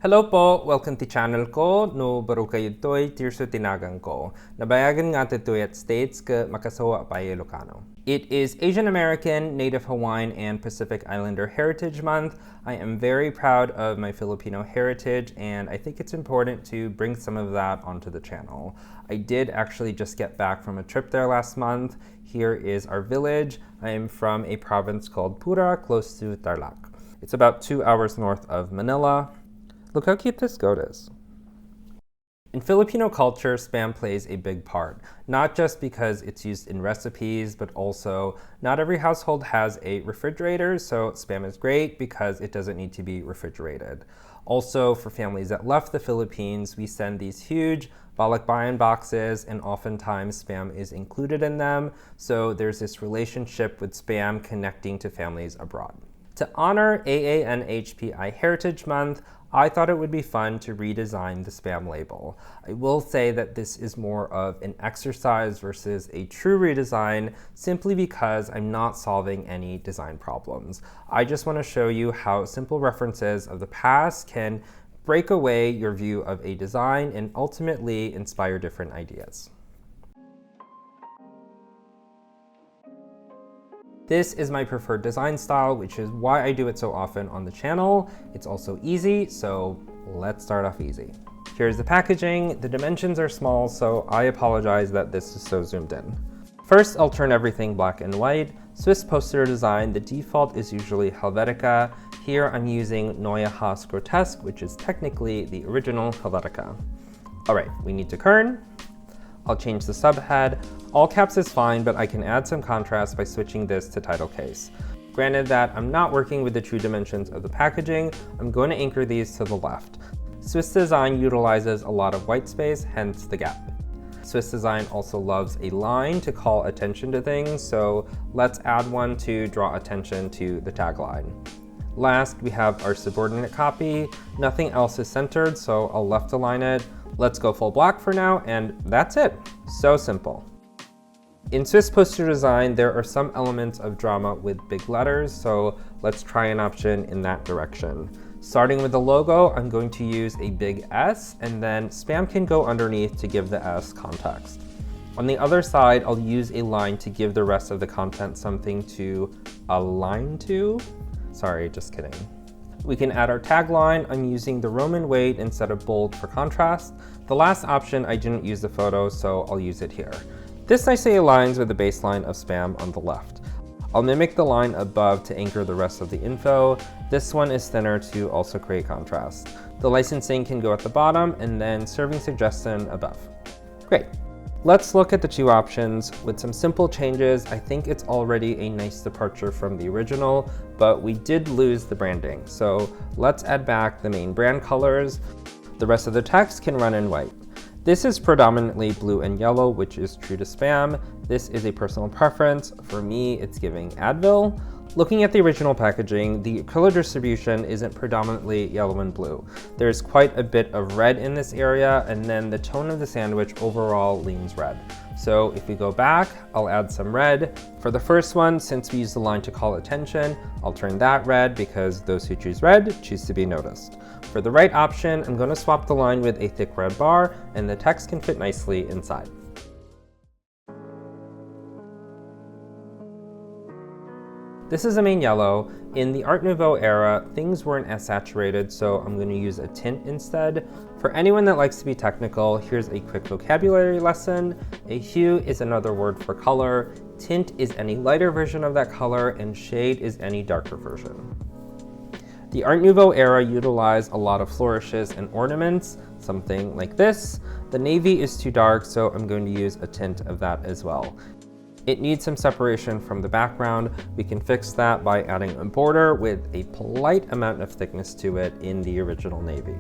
Hello po! Welcome to channel ko. No baru kayo to'y Tirso tinagang ko. Nabayagan nga to'y at States ka makasawa pa Ilocano. It is Asian American, Native Hawaiian, and Pacific Islander Heritage Month. I am very proud of my Filipino heritage, and I think it's important to bring some of that onto the channel. I did actually just get back from a trip there last month. Here is our village. I am from a province called Pura, close to Tarlac. It's about 2 hours north of Manila. Look how cute this goat is. In Filipino culture, Spam plays a big part, not just because it's used in recipes, but also not every household has a refrigerator, so Spam is great because it doesn't need to be refrigerated. Also, for families that left the Philippines, we send these huge balikbayan boxes, and oftentimes Spam is included in them, so there's this relationship with Spam connecting to families abroad. To honor AANHPI Heritage Month, I thought it would be fun to redesign the Spam label. I will say that this is more of an exercise versus a true redesign simply because I'm not solving any design problems. I just want to show you how simple references of the past can break away your view of a design and ultimately inspire different ideas. This is my preferred design style, which is why I do it so often on the channel. It's also easy, so let's start off easy. Here's the packaging. The dimensions are small, so I apologize that this is so zoomed in. First, I'll turn everything black and white. Swiss poster design, the default is usually Helvetica. Here I'm using Neue Haus Grotesque, which is technically the original Helvetica. All right, we need to kern. I'll change the subhead. All caps is fine, but I can add some contrast by switching this to title case. Granted that I'm not working with the true dimensions of the packaging, I'm going to anchor these to the left. Swiss design utilizes a lot of white space, hence the gap. Swiss design also loves a line to call attention to things, so let's add one to draw attention to the tagline. Last, we have our subordinate copy. Nothing else is centered, so I'll left align it. Let's go full black for now, and that's it. So simple. In Swiss poster design, there are some elements of drama with big letters, so let's try an option in that direction. Starting with the logo, I'm going to use a big S, and then Spam can go underneath to give the S context. On the other side, I'll use a line to give the rest of the content something to align to. Sorry, just kidding. We can add our tagline. I'm using the Roman weight instead of bold for contrast. The last option, I didn't use the photo, so I'll use it here. This nicely aligns with the baseline of Spam on the left. I'll mimic the line above to anchor the rest of the info. This one is thinner to also create contrast. The licensing can go at the bottom and then serving suggestion above. Great. Let's look at the two options. With some simple changes, I think it's already a nice departure from the original, but we did lose the branding. So let's add back the main brand colors. The rest of the text can run in white. This is predominantly blue and yellow, which is true to Spam. This is a personal preference. For me, it's giving Advil. Looking at the original packaging, the color distribution isn't predominantly yellow and blue. There's quite a bit of red in this area, and then the tone of the sandwich overall leans red. So if we go back, I'll add some red. For the first one, since we use the line to call attention, I'll turn that red because those who choose red choose to be noticed. For the right option, I'm going to swap the line with a thick red bar, and the text can fit nicely inside. This is a main yellow. In the Art Nouveau era, things weren't as saturated, so I'm going to use a tint instead. For anyone that likes to be technical, here's a quick vocabulary lesson. A hue is another word for color. Tint is any lighter version of that color, and shade is any darker version. The Art Nouveau era utilized a lot of flourishes and ornaments, something like this. The navy is too dark, so I'm going to use a tint of that as well. It needs some separation from the background. We can fix that by adding a border with a polite amount of thickness to it in the original navy.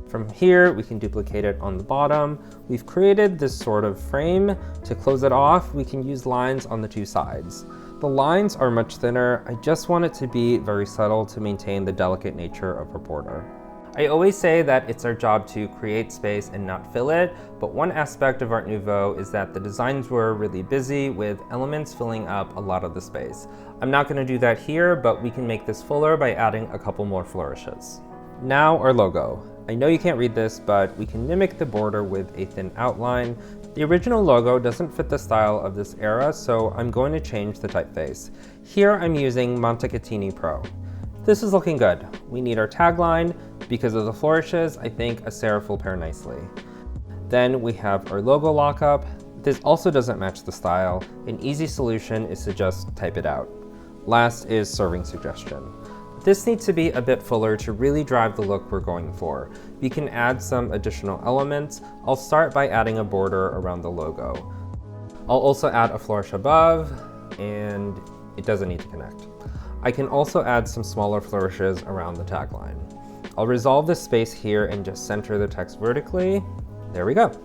From here, we can duplicate it on the bottom. We've created this sort of frame. To close it off, we can use lines on the two sides. The lines are much thinner. I just want it to be very subtle to maintain the delicate nature of a border. I always say that it's our job to create space and not fill it, but one aspect of Art Nouveau is that the designs were really busy with elements filling up a lot of the space. I'm not going to do that here, but we can make this fuller by adding a couple more flourishes. Now our logo. I know you can't read this, but we can mimic the border with a thin outline. The original logo doesn't fit the style of this era, so I'm going to change the typeface. Here I'm using Montecatini Pro. This is looking good. We need our tagline. Because of the flourishes, I think a serif will pair nicely. Then we have our logo lockup. This also doesn't match the style. An easy solution is to just type it out. Last is serving suggestion. This needs to be a bit fuller to really drive the look we're going for. We can add some additional elements. I'll start by adding a border around the logo. I'll also add a flourish above, and it doesn't need to connect. I can also add some smaller flourishes around the tagline. I'll resolve this space here and just center the text vertically. There we go.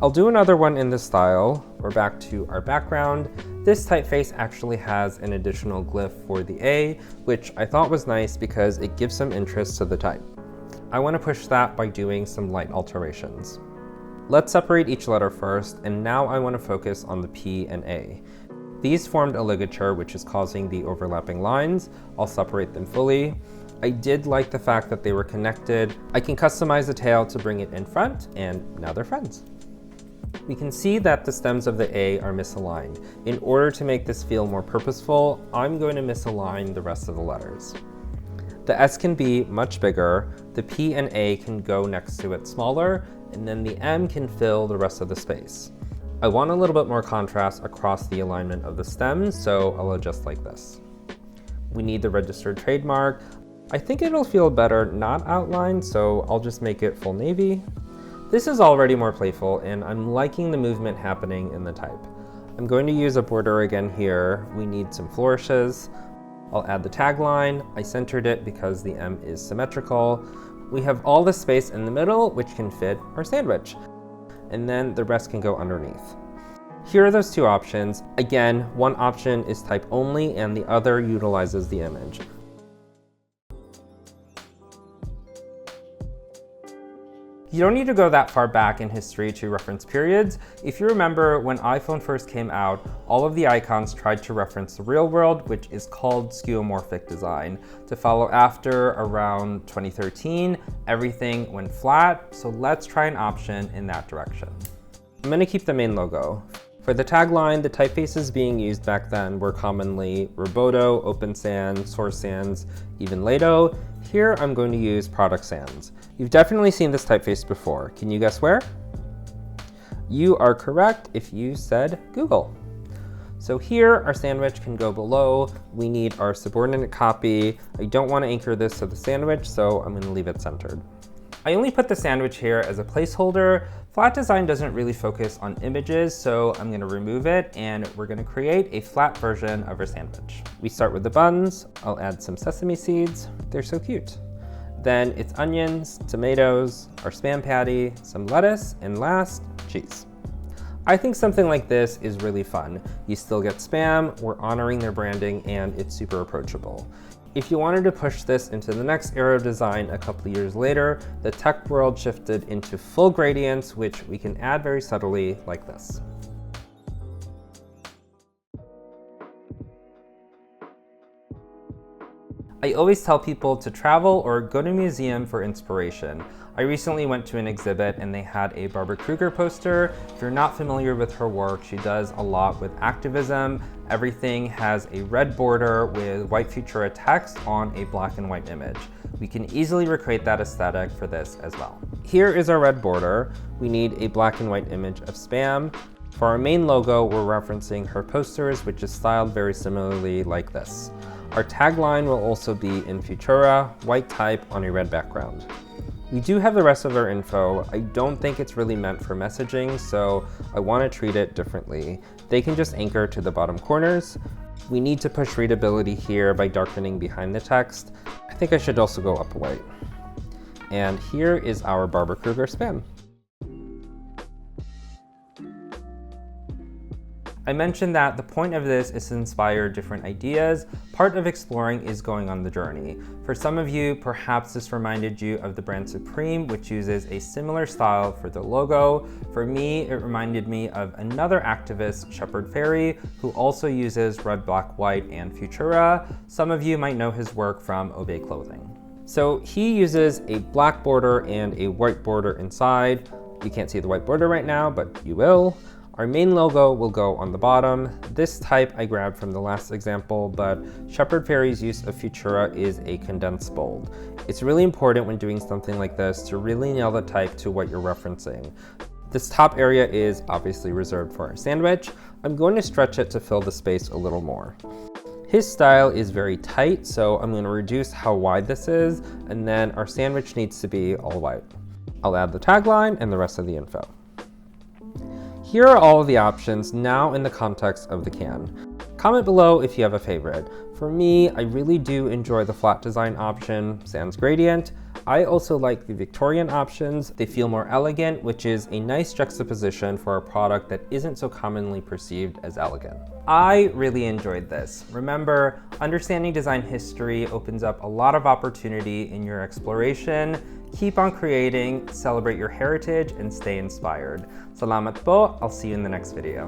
I'll do another one in this style. We're back to our background. This typeface actually has an additional glyph for the A, which I thought was nice because it gives some interest to the type. I want to push that by doing some light alterations. Let's separate each letter first, and now I want to focus on the P and A. These formed a ligature, which is causing the overlapping lines. I'll separate them fully. I did like the fact that they were connected. I can customize the tail to bring it in front, and now they're friends. We can see that the stems of the A are misaligned. In order to make this feel more purposeful, I'm going to misalign the rest of the letters. The S can be much bigger, the P and A can go next to it smaller, and then the M can fill the rest of the space. I want a little bit more contrast across the alignment of the stems, so I'll adjust like this. We need the registered trademark. I think it'll feel better not outlined, so I'll just make it full navy. This is already more playful, and I'm liking the movement happening in the type. I'm going to use a border again here. We need some flourishes. I'll add the tagline. I centered it because the M is symmetrical. We have all the space in the middle, which can fit our sandwich. And then the rest can go underneath. Here are those two options. Again, one option is type only, and the other utilizes the image. You don't need to go that far back in history to reference periods. If you remember, when iPhone first came out, all of the icons tried to reference the real world, which is called skeuomorphic design. To follow after, around 2013, everything went flat, so let's try an option in that direction. I'm gonna keep the main logo. For the tagline, the typefaces being used back then were commonly Roboto, Open Sans, Source Sans, even Lato. Here I'm going to use Product Sans. You've definitely seen this typeface before. Can you guess where? You are correct if you said Google. So here our sandwich can go below. We need our subordinate copy. I don't want to anchor this to the sandwich, so I'm going to leave it centered. I only put the sandwich here as a placeholder. Flat design doesn't really focus on images, so I'm gonna remove it, and we're gonna create a flat version of our sandwich. We start with the buns. I'll add some sesame seeds. They're so cute. Then it's onions, tomatoes, our Spam patty, some lettuce, and last, cheese. I think something like this is really fun. You still get Spam, we're honoring their branding, and it's super approachable. If you wanted to push this into the next era of design a couple of years later, the tech world shifted into full gradients, which we can add very subtly like this. I always tell people to travel or go to a museum for inspiration. I recently went to an exhibit and they had a Barbara Kruger poster. If you're not familiar with her work, she does a lot with activism. Everything has a red border with white Futura text on a black and white image. We can easily recreate that aesthetic for this as well. Here is our red border. We need a black and white image of Spam. For our main logo, we're referencing her posters, which is styled very similarly like this. Our tagline will also be in Futura, white type on a red background. We do have the rest of our info. I don't think it's really meant for messaging, so I want to treat it differently. They can just anchor to the bottom corners. We need to push readability here by darkening behind the text. I think I should also go up a white. And here is our Barbara Kruger Spam. I mentioned that the point of this is to inspire different ideas. Part of exploring is going on the journey. For some of you, perhaps this reminded you of the brand Supreme, which uses a similar style for the logo. For me, it reminded me of another activist, Shepard Fairey, who also uses red, black, white, and Futura. Some of you might know his work from Obey Clothing. So he uses a black border and a white border inside. You can't see the white border right now, but you will. Our main logo will go on the bottom. This type I grabbed from the last example, but Shepard Fairey's use of Futura is a condensed bold. It's really important when doing something like this to really nail the type to what you're referencing. This top area is obviously reserved for our sandwich. I'm going to stretch it to fill the space a little more. His style is very tight, so I'm going to reduce how wide this is, and then our sandwich needs to be all white. I'll add the tagline and the rest of the info. Here are all of the options now in the context of the can. Comment below if you have a favorite. For me, I really do enjoy the flat design option, sans gradient. I also like the Victorian options. They feel more elegant, which is a nice juxtaposition for a product that isn't so commonly perceived as elegant. I really enjoyed this. Remember, understanding design history opens up a lot of opportunity in your exploration. Keep on creating, celebrate your heritage, and stay inspired. Salamat po. I'll see you in the next video.